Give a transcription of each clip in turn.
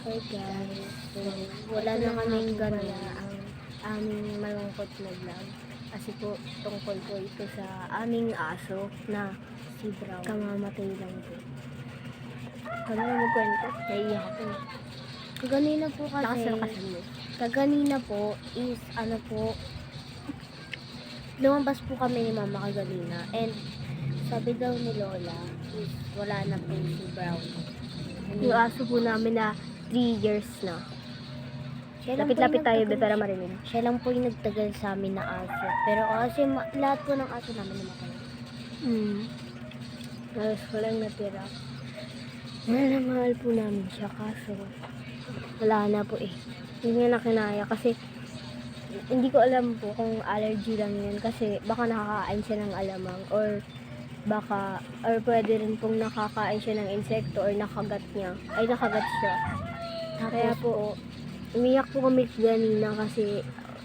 Hey guys, so wala na kaming gano'n ang aming malungkot na vlog. Kasi po tungkol po ito sa aming aso na si Brown. Kamamatay lang po. Kami na magkwento, naiiyak ako. Kaganina po kaganina po is lumabas po kami ni Mama kaganina and sabi daw ni Lola is wala na po si Brown. Yung aso po namin na 3 years na. Lapit-lapit tayo para marinig. Siya lang po yung nagtagal sa amin na aso. Pero kasi lahat po ng aso namin namatay. Halos walang natira. Mahal na mahal po namin siya kaso wala na po eh. Hindi na kinaya kasi hindi ko alam po kung allergy lang yun kasi baka nakakain siya ng alamang or pwede rin pong nakakain siya ng insekto or nakagat siya. Kaya po, umiyak po kami kanina kasi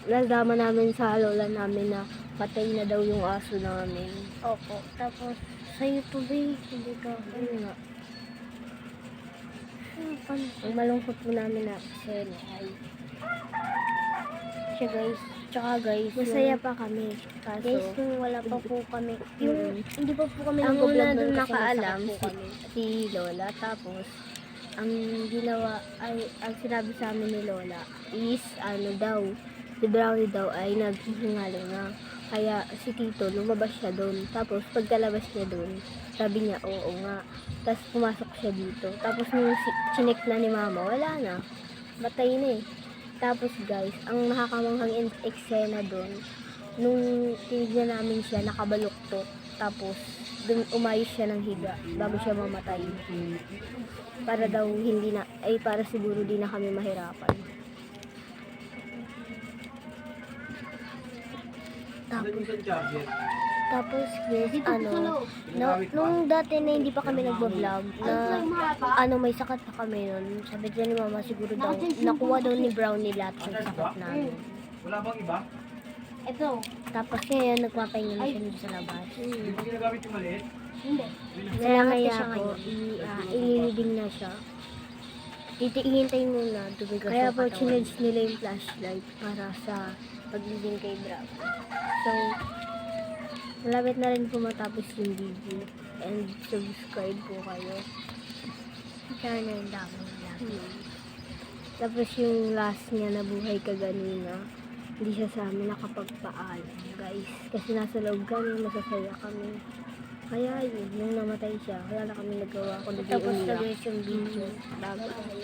nalaman namin sa lola namin na patay na daw yung aso namin. Opo. Tapos, sa YouTube hindi ka, nga. Ang malungkot po namin na kasi ay siya guys. Tsaka guys, masaya pa kami. Kaso, guys, nung wala pa po kami, hindi pa po kami nag-vlog doon nakaalam si Lola. Tapos, ang ginawa ay, ang sinabi sa amin ni Lola is, si Brownie daw ay naghihingaling na. Kaya si Tito, lumabas siya doon. Tapos, pagkalabas niya doon, sabi niya, oo nga. Tapos, pumasok siya dito. Tapos, nung chinek na ni Mama, wala na. Matay na eh. Tapos guys, ang nakakamanghang eksena doon, nung tinignan namin siya, nakabaluktot. Tapos, dun umayos siya ng higa bago siya mamatay. Para daw para siguro di na kami mahirapan. Tapos yes, nung dati na hindi pa kami nagbo-vlog, na may sakit pa kami nun. Sabi ko ni Mama, siguro daw, nakuha daw ni Brownie lahat ng sakit namin. Wala bang iba? Ito. Tapos ngayon, nagpapahinga na siya dito sa labas. Hindi mo ginagamit yung maliit? Hindi. Kaya po, ililibing na siya. Hihintay muna, dumigas. Kaya po, chinage nila yung flashlight para sa paglibing kay Brownie. So, malapit na rin po matapos yung video. And subscribe po kayo. Sana yung dami nila. Tapos yung last niya na buhay kaganina, hindi siya sa amin nakapagpaalam, guys. Kasi nasa loob kami, masasaya kami. Kaya yun, nung namatay siya, wala na kami nagawa. Tapos na guys yung video. Bye-bye.